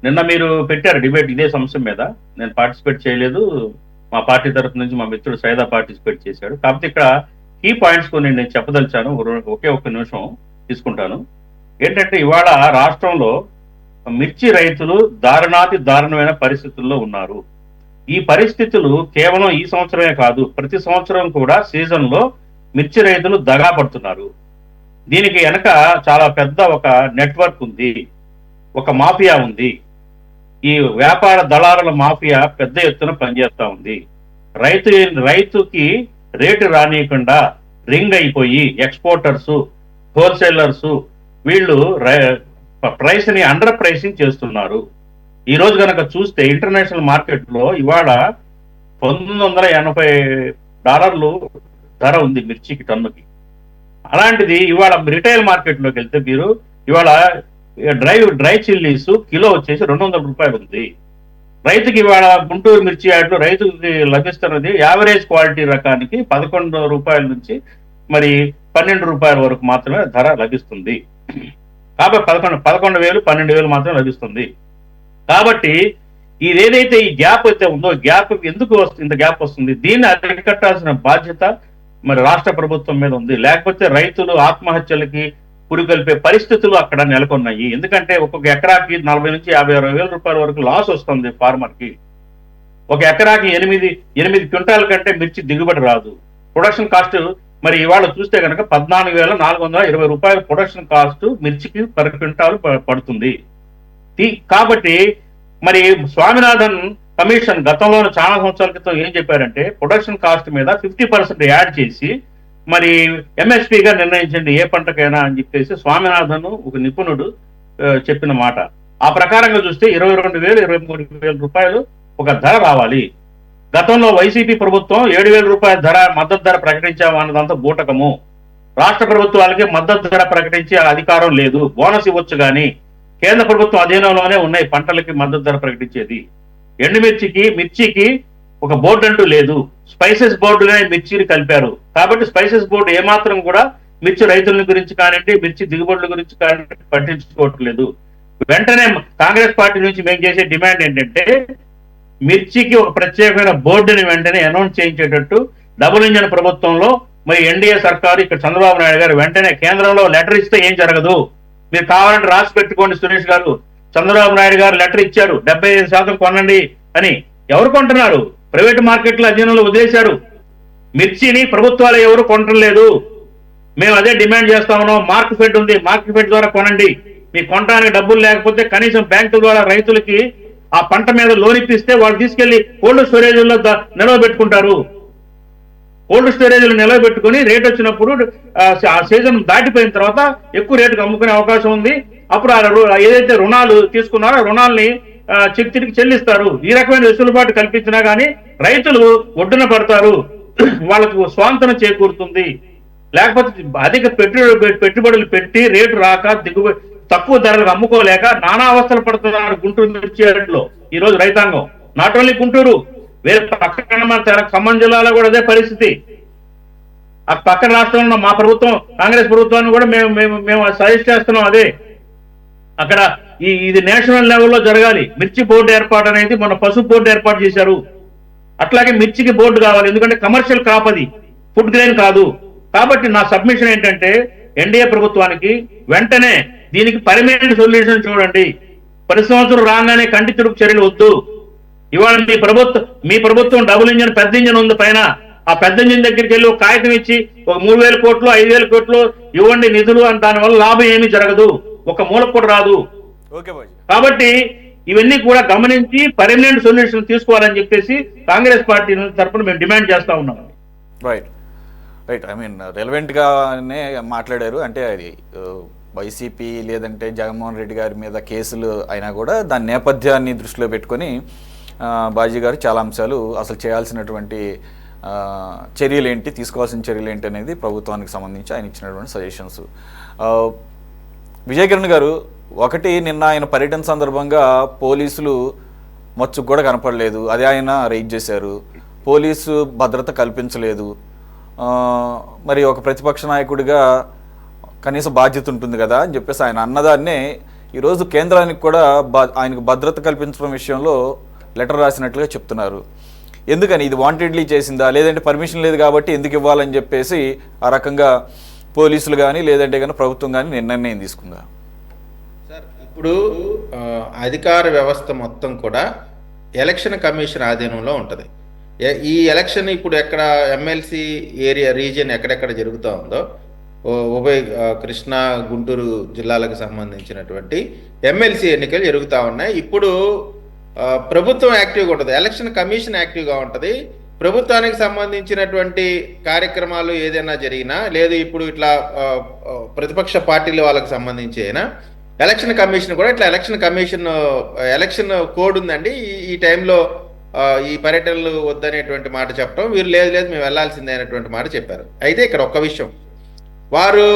నిన్న మీరు పెట్టారు డిబేట్ ఇదే సమస్య మీద. నేను పార్టిసిపేట్ చేయలేదు, మా పార్టీ తరఫు నుంచి మా మిత్రుడు సైదా పార్టిసిపేట్ చేశాడు. కాకపోతే ఇక్కడ కీ పాయింట్స్ కొన్ని నేను చెప్పదలిచాను, ఒకే ఒక్క నిమిషం తీసుకుంటాను. ఏంటంటే ఇవాళ రాష్ట్రంలో మిర్చి రైతులు దారుణమైన పరిస్థితుల్లో ఉన్నారు. ఈ పరిస్థితులు కేవలం ఈ సంవత్సరమే కాదు, ప్రతి సంవత్సరం కూడా సీజన్ లో మిర్చి రైతులు దగా పడుతున్నారు. దీనికి వెనక చాలా పెద్ద ఒక నెట్వర్క్ ఉంది, ఒక మాఫియా ఉంది. ఈ వ్యాపార దళారుల మాఫియా పెద్ద ఎత్తున పనిచేస్తా ఉంది. రైతుకి రేటు రానియకుండా రింగ్ అయిపోయి ఎక్స్పోర్టర్స్, హోల్సేలర్స్ వీళ్ళు ప్రైస్ ని అండర్ ప్రైసింగ్ చేస్తున్నారు. ఈ రోజు కనుక చూస్తే ఇంటర్నేషనల్ మార్కెట్ లో ఇవాళ $980 ధర ఉంది మిర్చికి టన్నుకి. అలాంటిది ఇవాళ రిటైల్ మార్కెట్ లోకి వెళ్తే మీరు ఇవాళ డ్రై చిల్లీస్ కిలో వచ్చేసి $200 ఉంది. రైతుకి ఇవాళ గుంటూరు మిర్చి యార్డులో రైతుకి లభిస్తున్నది యావరేజ్ క్వాలిటీ రకానికి $11 నుంచి మరి $12 వరకు మాత్రమే ధర లభిస్తుంది. కాబట్టి 11,000 12,000 మాత్రం లభిస్తుంది. కాబట్టి ఇదేదైతే ఈ గ్యాప్ అయితే ఉందో, గ్యాప్ ఎందుకు ఇంత గ్యాప్ వస్తుంది, దీన్ని అరికట్టాల్సిన బాధ్యత మరి రాష్ట్ర ప్రభుత్వం మీద ఉంది. లేకపోతే రైతులు ఆత్మహత్యలకి పురికొల్పే పరిస్థితులు అక్కడ నెలకొన్నాయి. ఎందుకంటే ఒక్కొక్క ఎకరాకి 40,000 నుంచి 56,000 వరకు లాస్ వస్తుంది ఫార్మర్ కి. ఒక ఎకరాకి 8 క్వింటాల కంటే మిర్చి దిగుబడి రాదు. ప్రొడక్షన్ కాస్ట్ మరి ఇవాళ చూస్తే కనుక $14,420 ప్రొడక్షన్ కాస్ట్ మిర్చికి పర్ క్వింటాల్ పడుతుంది. కాబట్టి మరి స్వామినాథన్ కమిషన్ గతంలో చాలా సంవత్సరాల క్రితం ఏం చెప్పారంటే ప్రొడక్షన్ కాస్ట్ మీద 50% యాడ్ చేసి మరి ఎంఎస్పీగా నిర్ణయించండి ఏ పంటకైనా అని చెప్పేసి స్వామినాథన్ ఒక నిపుణుడు చెప్పిన మాట. ఆ ప్రకారంగా చూస్తే $22,000 $23,000 ఒక ధర రావాలి. గతంలో వైసీపీ ప్రభుత్వం $7,000 ధర మద్దతు ధర ప్రకటించామన్నదంతా బూటకము. రాష్ట్ర ప్రభుత్వాలకి మద్దతు ధర ప్రకటించే అధికారం లేదు. బోనస్ ఇవ్వచ్చు కానీ కేంద్ర ప్రభుత్వం అధీనంలోనే ఉన్నాయి పంటలకి మద్దతు ధర ప్రకటించేది. మిర్చికి ఒక బోర్డు అంటూ లేదు. స్పైసెస్ బోర్డునే మిర్చిని కలిపారు. కాబట్టి స్పైసెస్ బోర్డు ఏమాత్రం కూడా మిర్చి రైతుల గురించి కానివ్వండి, మిర్చి దిగుబడుల గురించి కానివ్వండి పట్టించుకోవట్లేదు. వెంటనే కాంగ్రెస్ పార్టీ నుంచి మేము చేసే డిమాండ్ ఏంటంటే మిర్చికి ఒక ప్రత్యేకమైన బోర్డుని వెంటనే అనౌన్స్ చేయించేటట్టు డబుల్ ఇంజన్ ప్రభుత్వంలో మరి ఎన్డీఏ సర్కారు ఇక్కడ చంద్రబాబు నాయుడు గారు వెంటనే కేంద్రంలో లెటర్ ఇస్తే ఏం జరగదు, మీరు కావాలంటే రాసి పెట్టుకోండి సురేష్ గారు. చంద్రబాబు నాయుడు గారు లెటర్ ఇచ్చారు 75% కొనండి అని. ఎవరు కొంటున్నారు? ప్రైవేట్ మార్కెట్ల అధీనంలో వదిలేశారు. మిర్చిని ప్రభుత్వాలు ఎవరు కొనటం లేదు. మేము అదే డిమాండ్ చేస్తా ఉన్నాం. మార్క్ ఫెడ్ ఉంది, మార్క్ ఫెడ్ ద్వారా కొనండి. మీకు కొనడానికి డబ్బులు లేకపోతే కనీసం బ్యాంకుల ద్వారా రైతులకి ఆ పంట మీద లోన్ ఇప్పిస్తే వాళ్ళు తీసుకెళ్లి కోల్డ్ స్టోరేజ్లో నిలవబెట్టుకుంటారు. కోల్డ్ స్టోరేజ్లు నిలవబెట్టుకుని రేట్ వచ్చినప్పుడు ఆ సీజన్ దాటిపోయిన తర్వాత ఎక్కువ రేటుకు అమ్ముకునే అవకాశం ఉంది. అప్పుడు ఏదైతే రుణాలు తీసుకున్నారో రుణాలని తిరిగి చెల్లిస్తారు. ఈ రకమైన వెసులుబాటు కల్పించినా కానీ రైతులు ఒడ్డున పడతారు, వాళ్ళకు స్వాంతన చేకూరుతుంది. లేకపోతే అధిక పెట్టుబడులు పెట్టి రేటు రాక తక్కువ ధరలకు అమ్ముకోలేక నానా అవస్థలు పడుతున్నారు గుంటూరు మిర్చి యార్డులో ఈ రోజు రైతాంగం. నాట్ ఓన్లీ గుంటూరు, వేరే పక్కన మన ఖమ్మం జిల్లాలో కూడా అదే పరిస్థితి. ఆ పక్కన రాష్ట్రంలో మా ప్రభుత్వం కాంగ్రెస్ ప్రభుత్వాన్ని కూడా మేము సజెస్ట్ చేస్తున్నాం అదే. అక్కడ ఇది నేషనల్ లెవెల్లో జరగాలి. మిర్చి బోర్డు ఏర్పాటు అనేది మన పసుపు బోర్డు ఏర్పాటు చేశారు. అట్లాగే మిర్చికి బోర్డు కావాలి, ఎందుకంటే కమర్షియల్ క్రాప్ అది, ఫుడ్ గ్రెయిన్ కాదు. కాబట్టి నా సబ్మిషన్ ఏంటంటే ఎన్డీఏ ప్రభుత్వానికి వెంటనే దీనికి పర్మనెంట్ సొల్యూషన్ చూడండి. ప్రతి సంవత్సరం రాగానే కంటి తుడుపు చర్యలు వద్దు. ఇవాళ మీ ప్రభుత్వం డబుల్ ఇంజన్ పెద్ద ఇంజన్ ఉంది పైన, ఆ పెద్ద ఇంజన్ దగ్గరికి వెళ్ళి ఒక కాగితం ఇచ్చి ఒక 3,000 కోట్లు 5,000 కోట్లు ఇవ్వండి నిధులు అని, దానివల్ల లాభం ఏమీ జరగదు, ఒక మూలకు కూడా రాదు. కాబట్టి ఇవన్నీ కూడా గమనించి పర్మనెంట్ సొల్యూషన్ తీసుకోవాలని చెప్పేసి కాంగ్రెస్ పార్టీ తరఫున మేము డిమాండ్ చేస్తా ఉన్నాం. రైట్ రైట్, ఐ మీన్ రెలవెంట్గానే మాట్లాడారు. అంటే అది వైసీపీ లేదంటే జగన్మోహన్ రెడ్డి గారి మీద కేసులు అయినా కూడా దాని నేపథ్యాన్ని దృష్టిలో పెట్టుకొని బాజీ గారు చాలా అంశాలు అసలు చేయాల్సినటువంటి చర్యలు ఏంటి, తీసుకోవాల్సిన చర్యలు ఏంటి అనేది ప్రభుత్వానికి సంబంధించి ఆయన ఇచ్చినటువంటి సజెషన్స్. విజయకిరణ్ గారు, ఒకటి నిన్న ఆయన పర్యటన సందర్భంగా పోలీసులు మచ్చుకు కూడా కనపడలేదు, అదే ఆయన రైడ్ చేశారు, పోలీసు భద్రత కల్పించలేదు. మరి ఒక ప్రతిపక్ష నాయకుడిగా కనీస బాధ్యత ఉంటుంది కదా అని చెప్పేసి ఆయన అన్నదాన్నే ఈరోజు కేంద్రానికి కూడా ఆయనకు భద్రత కల్పించడం విషయంలో లెటర్ రాసినట్లుగా చెప్తున్నారు. ఎందుకని? ఇది వాంటెడ్లీ చేసిందా, లేదంటే పర్మిషన్ లేదు కాబట్టి ఎందుకు ఇవ్వాలని చెప్పేసి ఆ రకంగా పోలీసులు కానీ లేదంటే కానీ ప్రభుత్వం కానీ నిర్ణయం తీసుకుందా? సార్, ఇప్పుడు అధికార వ్యవస్థ మొత్తం కూడా ఎలక్షన్ కమిషన్ ఆధీనంలో ఉంటుంది. ఈ ఎలక్షన్ ఇప్పుడు ఎక్కడ ఎమ్మెల్సీ ఏరియా రీజియన్ ఎక్కడెక్కడ జరుగుతూ ఉందో, ఉభయ కృష్ణా గుంటూరు జిల్లాలకు సంబంధించినటువంటి ఎమ్మెల్సీ ఎన్నికలు జరుగుతూ ఉన్నాయి. ఇప్పుడు ప్రభుత్వం యాక్టివ్గా ఉంటుంది, ఎలక్షన్ కమిషన్ యాక్టివ్గా ఉంటుంది. ప్రభుత్వానికి సంబంధించినటువంటి కార్యక్రమాలు ఏదైనా జరిగినా, లేదు ఇప్పుడు ఇట్లా ప్రతిపక్ష పార్టీలు వాళ్ళకి సంబంధించి అయినా ఎలక్షన్ కమిషన్ కూడా ఇట్లా ఎలక్షన్ కోడ్ ఉందండి, ఈ టైంలో ఈ పర్యటనలు వద్దనేటువంటి మాట చెప్పడం, వీరు లేదు మేము వెళ్లాల్సిందే అనేటువంటి మాట చెప్పారు. అయితే ఇక్కడ ఒక్క విషయం, వారు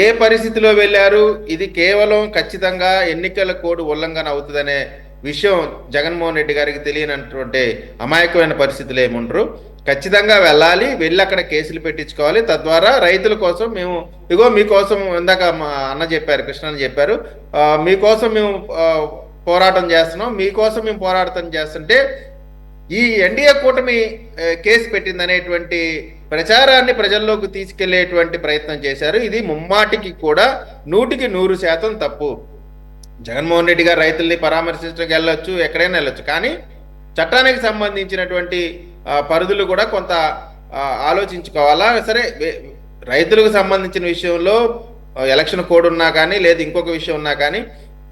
ఏ పరిస్థితిలో వెళ్ళారు, ఇది కేవలం ఖచ్చితంగా ఎన్నికల కోడ్ ఉల్లంఘన అవుతుందనే విషయం జగన్మోహన్ రెడ్డి గారికి తెలియనటువంటి అమాయకమైన పరిస్థితులు ఏముండరు. ఖచ్చితంగా వెళ్ళాలి, వెళ్ళి అక్కడ కేసులు పెట్టించుకోవాలి. తద్వారా రైతుల కోసం మేము మీకోసం, ఇందాక మా అన్న చెప్పారు, కృష్ణ అని చెప్పారు, మీకోసం మేము పోరాటం చేస్తున్నాం, మీకోసం మేము పోరాటం చేస్తుంటే ఈ ఎన్డీఏ కూటమి కేసు పెట్టిందనేటువంటి ప్రచారాన్ని ప్రజల్లోకి తీసుకెళ్లేటువంటి ప్రయత్నం చేశారు. ఇది ముమ్మాటికి కూడా 100% తప్పు. జగన్మోహన్ రెడ్డి గారు రైతుల్ని పరామర్శించడానికి వెళ్ళొచ్చు, ఎక్కడైనా వెళ్ళొచ్చు, కానీ చట్టానికి సంబంధించినటువంటి పరిధులు కూడా కొంత ఆలోచించుకోవాలా. సరే, రైతులకు సంబంధించిన విషయంలో ఎలక్షన్ కోడ్ ఉన్నా కానీ, లేదు ఇంకొక విషయం ఉన్నా కానీ,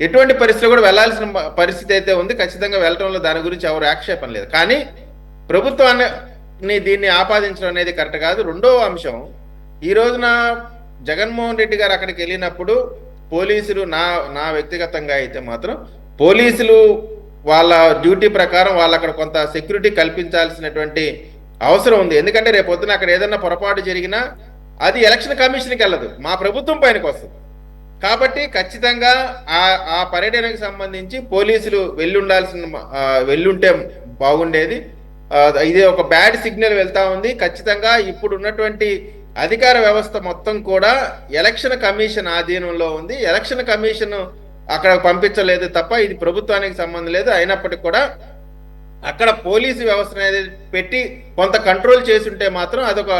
ఎటువంటి పరిస్థితులు కూడా వెళ్లాల్సిన పరిస్థితి అయితే ఉంది. ఖచ్చితంగా వెళ్ళడంలో దాని గురించి ఎవరు ఆక్షేపం లేదు. కానీ ప్రభుత్వాన్ని దీన్ని ఆపాదించడం అనేది కరెక్ట్ కాదు. రెండో అంశం, ఈ రోజున జగన్మోహన్ రెడ్డి గారు అక్కడికి వెళ్ళినప్పుడు పోలీసులు, నా వ్యక్తిగతంగా అయితే మాత్రం పోలీసులు వాళ్ళ డ్యూటీ ప్రకారం వాళ్ళు అక్కడ కొంత సెక్యూరిటీ కల్పించాల్సినటువంటి అవసరం ఉంది. ఎందుకంటే రేపు పొద్దున అక్కడ ఏదన్నా పొరపాటు జరిగినా అది ఎలక్షన్ కమిషన్కి వెళ్ళదు, మా ప్రభుత్వం పైనకి వస్తుంది. కాబట్టి ఖచ్చితంగా ఆ పర్యటనకు సంబంధించి పోలీసులు వెళ్ళుంటే బాగుండేది. ఇది ఒక బ్యాడ్ సిగ్నల్ వెళ్తా ఉంది. ఖచ్చితంగా ఇప్పుడు ఉన్నటువంటి అధికార వ్యవస్థ మొత్తం కూడా ఎలక్షన్ కమిషన్ ఆధీనంలో ఉంది. ఎలక్షన్ కమిషన్ అక్కడ పంపించలేదు తప్ప ఇది ప్రభుత్వానికి సంబంధం లేదు. అయినప్పటికీ కూడా అక్కడ పోలీసు వ్యవస్థ అనేది పెట్టి కొంత కంట్రోల్ చేసుంటే మాత్రం అదొక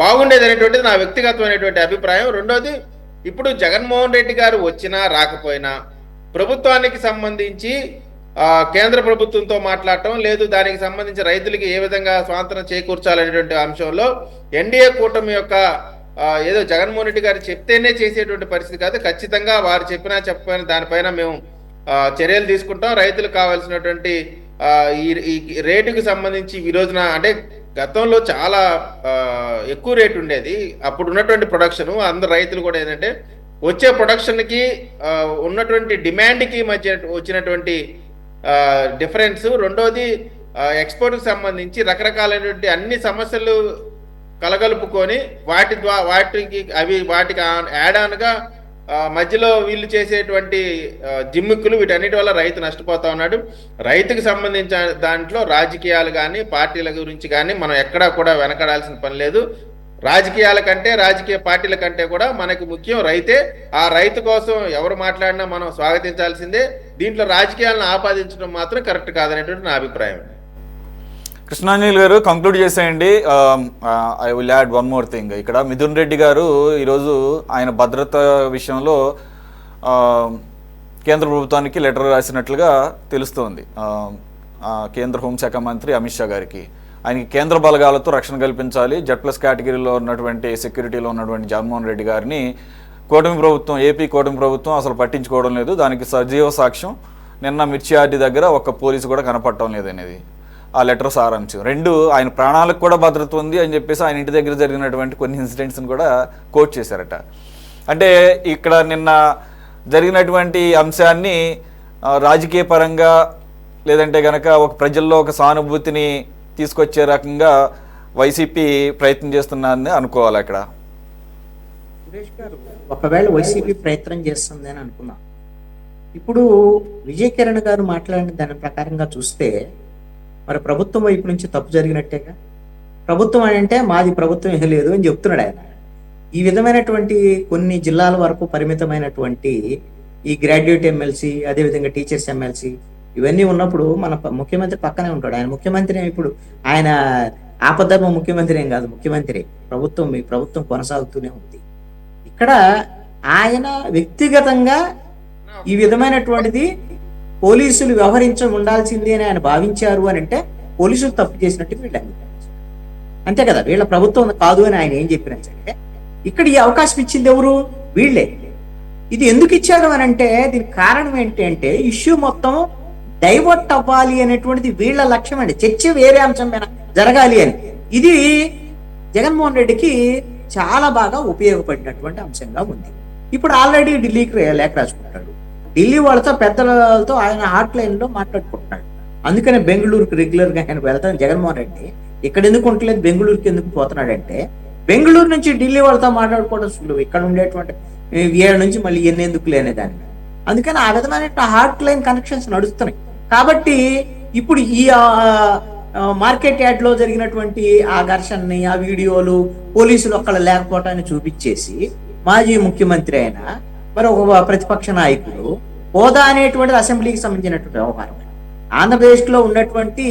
బాగుండేది అనేటువంటిది నా వ్యక్తిగతమైనటువంటి అభిప్రాయం. రెండోది, ఇప్పుడు జగన్మోహన్ రెడ్డి గారు వచ్చినా రాకపోయినా ప్రభుత్వానికి సంబంధించి కేంద్ర ప్రభుత్వంతో మాట్లాడటం, లేదు దానికి సంబంధించి రైతులకి ఏ విధంగా స్వాతంత్రం చేకూర్చాలనేటువంటి అంశంలో ఎన్డీఏ కూటమి యొక్క ఏదో జగన్మోహన్ రెడ్డి గారు చెప్తేనే చేసేటువంటి పరిస్థితి కాదు. ఖచ్చితంగా వారు చెప్పినా చెప్పకపోయినా దానిపైన మేము చర్యలు తీసుకుంటాం. రైతులకు కావాల్సినటువంటి ఈ రేటుకు సంబంధించి ఈ రోజున, అంటే గతంలో చాలా ఎక్కువ రేటు ఉండేది, అప్పుడు ఉన్నటువంటి ప్రొడక్షన్, అందరు రైతులు కూడా ఏంటంటే వచ్చే ప్రొడక్షన్కి ఉన్నటువంటి డిమాండ్కి మధ్య వచ్చినటువంటి డిఫరెన్స్. రెండోది, ఎక్స్పోర్ట్కి సంబంధించి రకరకాలైనటువంటి అన్ని సమస్యలు కలగలుపుకొని వాటికి యాడ్ ఆన్గా మధ్యలో వీళ్ళు చేసేటువంటి జిమ్మిక్కులు, వీటన్నిటి వల్ల రైతు నష్టపోతా ఉన్నాడు. రైతుకు సంబంధించిన దాంట్లో రాజకీయాలు కానీ పార్టీల గురించి కానీ మనం ఎక్కడా కూడా వెనకడాల్సిన పని లేదు. రాజకీయాల కంటే, రాజకీయ పార్టీల కంటే కూడా మనకు ముఖ్యం రైతే. ఆ రైతు కోసం ఎవరు మాట్లాడినా మనం స్వాగతించాల్సిందే. దీంట్లో రాజకీయాలను ఆపాదించడం మాత్రం కరెక్ట్ కాదనేటువంటి నా అభిప్రాయం. కృష్ణాంజలి గారు, కంక్లూడ్ చేసేయండి. I will add one more thing. ఇక్కడ మిథున్ రెడ్డి గారు ఈరోజు ఆయన భద్రత విషయంలో కేంద్ర ప్రభుత్వానికి లెటర్ రాసినట్లుగా తెలుస్తోంది. కేంద్ర హోంశాఖ మంత్రి అమిత్ షా గారికి ఆయనకి కేంద్ర బలగాలతో రక్షణ కల్పించాలి, Z+ కేటగిరీలో ఉన్నటువంటి సెక్యూరిటీలో ఉన్నటువంటి జగన్మోహన్ రెడ్డి గారిని కూటమి ప్రభుత్వం, ఏపీ కూటమి ప్రభుత్వం అసలు పట్టించుకోవడం లేదు. దానికి సజీవ సాక్ష్యం నిన్న మిర్చియార్డి దగ్గర ఒక పోలీసు కూడా కనపడటం లేదనేది ఆ లెటర్ సారాంశం. రెండు, ఆయన ప్రాణాలకు కూడా భద్రత ఉంది అని చెప్పేసి ఆయన ఇంటి దగ్గర జరిగినటువంటి కొన్ని ఇన్సిడెంట్స్ని కూడా కోట్ చేశారట. అంటే ఇక్కడ నిన్న జరిగినటువంటి అంశాన్ని రాజకీయ పరంగా లేదంటే కనుక ఒక ప్రజల్లో ఒక సానుభూతిని తీసుకొచ్చే రకంగా వైసీపీ ప్రయత్నం చేస్తున్నారని అనుకోవాలి. అక్కడ సురేష్ గారు, ఒకవేళ వైసీపీ ప్రయత్నం చేస్తుంది అని అనుకున్నాం. ఇప్పుడు విజయ్ కిరణ్ గారు మాట్లాడిన దాని ప్రకారంగా చూస్తే మరి ప్రభుత్వం వైపు నుంచి తప్పు జరిగినట్టేగా. ప్రభుత్వం అని అంటే మాది ప్రభుత్వం ఏం లేదు అని చెప్తున్నాడు ఆయన. ఈ విధమైనటువంటి కొన్ని జిల్లాల వరకు పరిమితమైనటువంటి ఈ గ్రాడ్యుయేట్ ఎమ్మెల్సీ, అదేవిధంగా టీచర్స్ ఎమ్మెల్సీ ఇవన్నీ ఉన్నప్పుడు మన ముఖ్యమంత్రి పక్కనే ఉంటాడు. ఆయన ముఖ్యమంత్రి ఇప్పుడు ఆయన ఆపద్ధర్మ ముఖ్యమంత్రి ఏం కాదు, ముఖ్యమంత్రి మీ ప్రభుత్వం కొనసాగుతూనే ఉంది. ఇక్కడ ఆయన వ్యక్తిగతంగా ఈ విధమైనటువంటిది పోలీసులు ఉండాల్సింది అని ఆయన భావించారు అని అంటే పోలీసులు తప్పు చేసినట్టు వీళ్ళు అంగీకరించారు, అంతే కదా. వీళ్ళ ప్రభుత్వం కాదు అని ఆయన ఏం చెప్పినా సరే ఇక్కడ ఈ అవకాశం ఇచ్చింది ఎవరు? వీళ్ళే. ఇది ఎందుకు ఇచ్చారు అని అంటే దీనికి కారణం ఏంటి అంటే ఇష్యూ మొత్తం డైవర్ట్ అవ్వాలి అనేటువంటిది వీళ్ళ లక్ష్యం అండి. చర్చ వేరే అంశం మీద జరగాలి అని. ఇది జగన్మోహన్ రెడ్డికి చాలా బాగా ఉపయోగపడినటువంటి అంశంగా ఉంది. ఇప్పుడు ఆల్రెడీ ఢిల్లీకి లేఖ రాసుకుంటాడు, ఢిల్లీ వాళ్ళతో పెద్దలతో ఆయన హాట్ లైన్ లో మాట్లాడుకుంటున్నాడు. అందుకనే బెంగళూరుకి రెగ్యులర్ గా ఆయన వెళ్తాను జగన్మోహన్ రెడ్డి. ఇక్కడ ఎందుకు ఉండలేదు, బెంగళూరుకి ఎందుకు పోతున్నాడంటే బెంగళూరు నుంచి ఢిల్లీ వాళ్ళతో మాట్లాడుకోవడం సులువు, ఇక్కడ ఉండేటువంటి ఏళ్ళ నుంచి మళ్ళీ ఎన్నెందుకు లేనేదాన్ని. అందుకని ఆ విధమైన హాట్ లైన్ కనెక్షన్స్ నడుస్తున్నాయి. కాబట్టి ఇప్పుడు ఈ మార్కెట్ యార్డ్ లో జరిగినటువంటి ఆ ఘర్షణని, ఆ వీడియోలు పోలీసులు ఒక్కడ లేకపోవటాన్ని చూపించేసి మాజీ ముఖ్యమంత్రి అయిన మరి ఒక ప్రతిపక్ష నాయకుడు హోదా అనేటువంటిది అసెంబ్లీకి సంబంధించినటువంటి వ్యవహారం. ఆంధ్రప్రదేశ్ లో ఉన్నటువంటి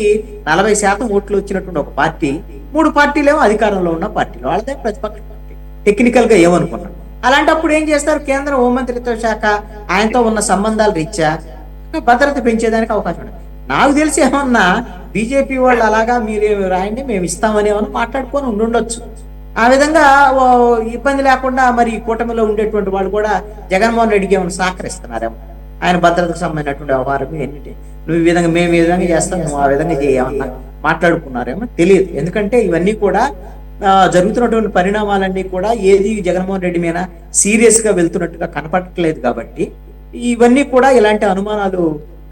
40% ఓట్లు వచ్చినటువంటి ఒక పార్టీ, 3 పార్టీలేమో అధికారంలో ఉన్న పార్టీలు, వాళ్ళదే ప్రతిపక్ష పార్టీ టెక్నికల్ గా ఏమనుకున్నారు. అలాంటప్పుడు ఏం చేస్తారు? కేంద్ర హోంమంత్రిత్వ శాఖ ఆయనతో ఉన్న సంబంధాలు రీత్యా భద్రత పెంచేదానికి అవకాశం ఉంది. నాకు తెలిసి ఏమన్నా బీజేపీ వాళ్ళు అలాగా మీరేమి రాయండి మేము ఇస్తామని ఏమన్నా మాట్లాడుకొని ఉండొచ్చు. ఆ విధంగా ఇబ్బంది లేకుండా మరి కూటమిలో ఉండేటువంటి వాళ్ళు కూడా జగన్మోహన్ రెడ్డికి ఏమైనా సహకరిస్తున్నారేమో, ఆయన భద్రతకు సంబంధించినటువంటి వ్యవహారం ఏంటి, నువ్వు ఈ విధంగా మేము ఈ విధంగా చేస్తాం, నువ్వు ఆ విధంగా చేయమన్నా మాట్లాడుకున్నారేమో తెలియదు. ఎందుకంటే ఇవన్నీ కూడా జరుగుతున్నటువంటి పరిణామాలన్నీ కూడా ఏది జగన్మోహన్ రెడ్డి మీద సీరియస్ గా వెళ్తున్నట్టుగా కనపడట్లేదు. కాబట్టి ఇవన్నీ కూడా ఇలాంటి అనుమానాలు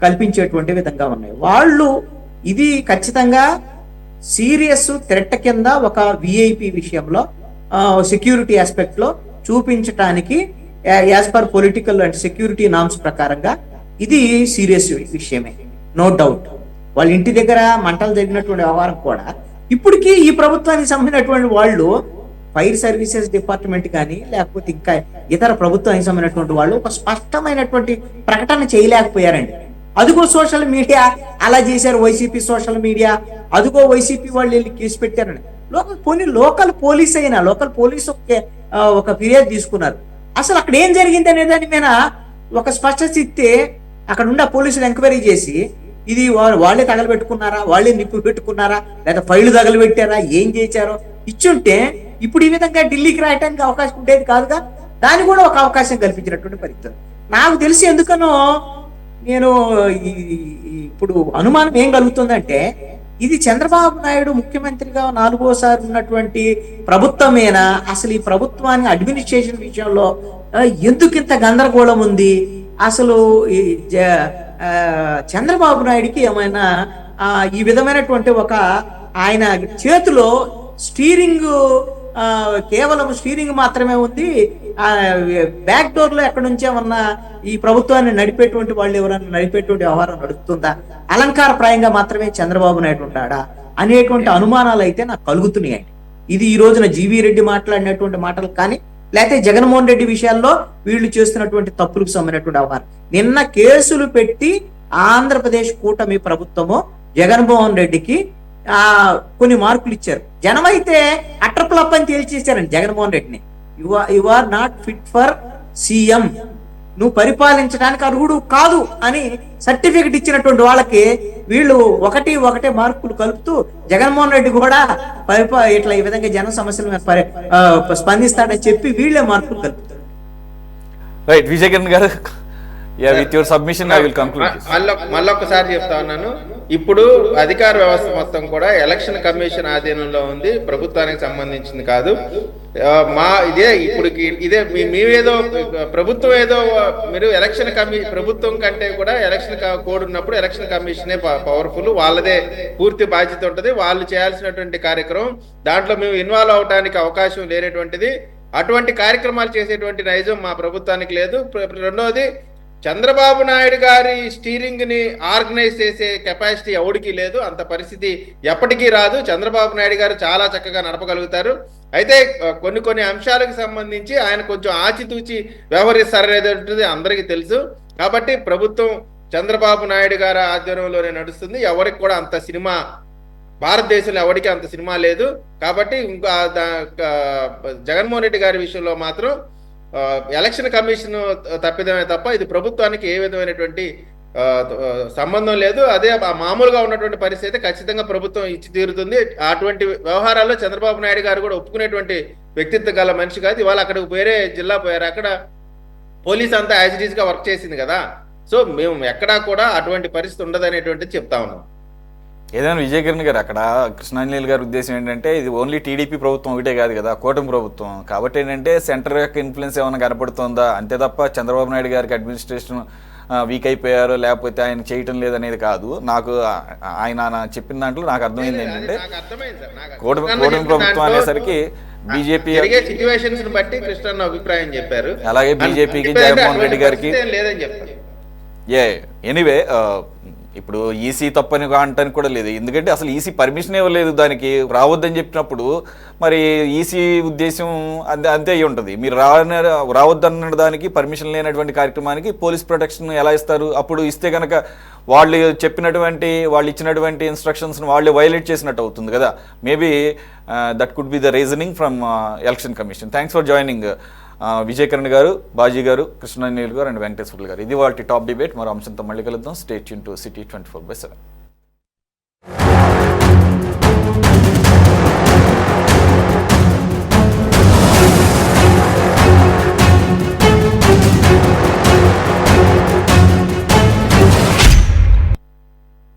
కల్పించేటువంటి విధంగా ఉన్నాయి. వాళ్ళు ఇది ఖచ్చితంగా సీరియస్ థ్రెట్ కింద ఒక విఐపి విషయంలో సెక్యూరిటీ ఆస్పెక్ట్ లో చూపించటానికి as per political and security norms ప్రకారంగా ఇది సీరియస్ విషయమే, నో డౌట్. వాళ్ళ ఇంటి దగ్గర మంటలు జరిగినటువంటి వ్యవహారం కూడా ఇప్పటికీ ఈ ప్రభుత్వానికి సంబంధించినటువంటి వాళ్ళు ఫైర్ సర్వీసెస్ డిపార్ట్మెంట్ కానీ లేకపోతే ఇంకా ఇతర ప్రభుత్వానికి సంబంధించినటువంటి వాళ్ళు ఒక స్పష్టమైనటువంటి ప్రకటన చేయలేకపోయారండి. అదిగో సోషల్ మీడియా అలా చేశారు, వైసీపీ సోషల్ మీడియా, అదిగో వైసీపీ వాళ్ళు వెళ్ళి కేసు పెట్టారని. లోకల్ పోలీస్ అయినా లోకల్ పోలీసు ఒక ఫిర్యాదు తీసుకున్నారు. అసలు అక్కడ ఏం జరిగింది అనే దాని మీద ఒక స్పష్టత ఇస్తే అక్కడ ఉన్న పోలీసులు ఎంక్వైరీ చేసి ఇది వాళ్ళే తగలబెట్టుకున్నారా, వాళ్ళే నిప్పు పెట్టుకున్నారా, లేదా ఫైళ్లు తగలబెట్టారా, ఏం చేశారో ఇచ్చుంటే ఇప్పుడు ఈ విధంగా ఢిల్లీకి రాయడానికి అవకాశం ఉండేది కాదుగా. దాన్ని కూడా ఒక అవకాశం కల్పించినటువంటి పరిస్థితి నాకు తెలిసి. ఎందుకనో నేను ఇప్పుడు అనుమానం ఏం కలుగుతుందంటే ఇది చంద్రబాబు నాయుడు ముఖ్యమంత్రిగా 4వ సారి ఉన్నటువంటి ప్రభుత్వమేనా, అసలు ఈ ప్రభుత్వాన్ని అడ్మినిస్ట్రేషన్ విషయంలో ఎందుకు ఇంత గందరగోళం ఉంది, అసలు ఈ చంద్రబాబు నాయుడికి ఏమైనా ఈ విధమైనటువంటి ఒక ఆయన చేతిలో స్టీరింగ్ కేవలం స్టీరింగ్ మాత్రమే ఉంది, బ్యాక్ డోర్ లో ఎక్కడి నుంచే ఉన్న ఈ ప్రభుత్వాన్ని నడిపేటువంటి వాళ్ళు ఎవరైనా నడిపేటువంటి వ్యవహారం నడుస్తుందా, అలంకారప్రాయంగా మాత్రమే చంద్రబాబు నాయుడు ఉంటాడా అనేటువంటి అనుమానాలు అయితే నాకు కలుగుతున్నాయండి. ఇది ఈ రోజున జీవీ రెడ్డి మాట్లాడినటువంటి మాటలు కానీ లేకపోతే జగన్మోహన్ రెడ్డి విషయాల్లో వీళ్ళు చేస్తున్నటువంటి తప్పులకు సంబంధించినటువంటి వ్యవహారం. నిన్న కేసులు పెట్టి ఆంధ్రప్రదేశ్ కూటమి ప్రభుత్వము జగన్మోహన్ రెడ్డికి కొన్ని మార్కులు ఇచ్చారు. జనం అయితే అట్రప్లప్ అని తేల్చేశారండి జగన్మోహన్ రెడ్డిని. You are not fit for CM, నువ్వు పరిపాలించడానికి అర్హుడు కాదు అని సర్టిఫికెట్ ఇచ్చినటువంటి వాళ్ళకి వీళ్ళు ఒకటే మార్కులు కలుపుతూ జగన్మోహన్ రెడ్డి కూడా ఇట్లా ఈ విధంగా జన సమస్యల మీద స్పందిస్తాడని చెప్పి వీళ్ళే మార్కులు కలుపుతారు. రైట్ విజయ్ కిరణ్ గారు, with your submission I will conclude. మళ్ళొకసారి చెప్తా ఉన్నాను, ఇప్పుడు అధికార వ్యవస్థ మొత్తం కూడా ఎలక్షన్ కమిషన్ ఆధీనంలో ఉంది, ప్రభుత్వానికి సంబంధించింది కాదు. మేమేదో ప్రభుత్వం ఏదో మీరు ప్రభుత్వం కంటే కూడా ఎలక్షన్ కోడ్ ఉన్నప్పుడు ఎలక్షన్ కమిషనే పవర్ఫుల్, వాళ్ళదే పూర్తి బాధ్యత ఉంటుంది, వాళ్ళు చేయాల్సినటువంటి కార్యక్రమం, దాంట్లో మేము ఇన్వాల్వ్ అవడానికి అవకాశం లేనటువంటిది. అటువంటి కార్యక్రమాలు చేసేటువంటి నైజం మా ప్రభుత్వానికి లేదు. రెండోది, చంద్రబాబు నాయుడు గారి స్టీరింగ్ ని ఆర్గనైజ్ చేసే కెపాసిటీ ఎవడికి లేదు, అంత పరిస్థితి ఎప్పటికీ రాదు. చంద్రబాబు నాయుడు గారు చాలా చక్కగా నడపగలుగుతారు. అయితే కొన్ని అంశాలకు సంబంధించి ఆయన కొంచెం ఆచితూచి వ్యవహరిస్తారనేది అందరికీ తెలుసు. కాబట్టి ప్రభుత్వం చంద్రబాబు నాయుడు గారి ఆధ్వర్యంలోనే నడుస్తుంది. ఎవరికి కూడా అంత సినిమా భారతదేశంలో ఎవరికి అంత సినిమా లేదు. కాబట్టి ఇంకా జగన్మోహన్ రెడ్డి గారి విషయంలో మాత్రం ఎలక్షన్ కమిషన్ తప్పిదమే తప్ప ఇది ప్రభుత్వానికి ఏ విధమైనటువంటి సంబంధం లేదు. అదే మామూలుగా ఉన్నటువంటి పరిస్థితి ఖచ్చితంగా ప్రభుత్వం ఇచ్చి తీరుతుంది. అటువంటి వ్యవహారాల్లో చంద్రబాబు నాయుడు గారు కూడా ఒప్పుకునేటువంటి వ్యక్తిత్వం గల మనిషి కాదు. ఇవాళ అక్కడికి వేరే జిల్లా పోయారు, అక్కడ పోలీస్ అంతా యాజ్ ఇట్ ఈస్ గా వర్క్ చేసింది కదా. సో మేము ఎక్కడా కూడా అటువంటి పరిస్థితి ఉండదనేటువంటిది చెప్తా ఉన్నాం. ఏదైనా విజయ్ కిరణ్ గారు, అక్కడ కృష్ణాంజలి గారి ఉద్దేశం ఏంటంటే ఇది ఓన్లీ టీడీపీ ప్రభుత్వం ఒకటే కాదు కదా, కూటమి ప్రభుత్వం కాబట్టి ఏంటంటే సెంటర్ యొక్క ఇన్ఫ్లుయెన్స్ ఏమైనా కనపడుతుందా అంతే తప్ప చంద్రబాబు నాయుడు గారికి అడ్మినిస్ట్రేషన్ వీక్ అయిపోయారు లేకపోతే ఆయన చేయటం లేదనేది కాదు. నాకు ఆయన చెప్పిన దాంట్లో నాకు అర్థమైంది ఏంటంటే కూటమి ప్రభుత్వం అనేసరికి బీజేపీ సిచ్యువేషన్స్ బట్టి కృష్ణ అభిప్రాయం చెప్పారు, అలాగే బీజేపీకి జగన్మోహన్ రెడ్డి గారికి లేదని చెప్పారు. ఎనీవే ఇప్పుడు ఈసీ తప్పని అంటానికి కూడా లేదు, ఎందుకంటే అసలు ఈసీ పర్మిషన్ ఇవ్వలేదు దానికి రావద్దని చెప్పినప్పుడు మరి ఈసీ ఉద్దేశం అంతే అయి ఉంటుంది. మీరు రావద్దన్న దానికి పర్మిషన్ లేనటువంటి కార్యక్రమానికి పోలీస్ ప్రొటెక్షన్ ఎలా ఇస్తారు? అప్పుడు ఇస్తే కనుక వాళ్ళు ఇచ్చినటువంటి ఇన్స్ట్రక్షన్స్ని వాళ్ళు వైలేట్ చేసినట్టు అవుతుంది కదా. Maybe that could be the reasoning from election commission. Thanks for joining Vijay Kiran గారు, బాజీ గారు, కృష్ణాంజలి గారు అండ్ వెంకటేశ్వర్లు గారు. ఇది వాళ్ళ టాప్ డిబేట్. మరో అంశంతో మళ్ళీ కలుద్దాం. Stay tune to city 24/7.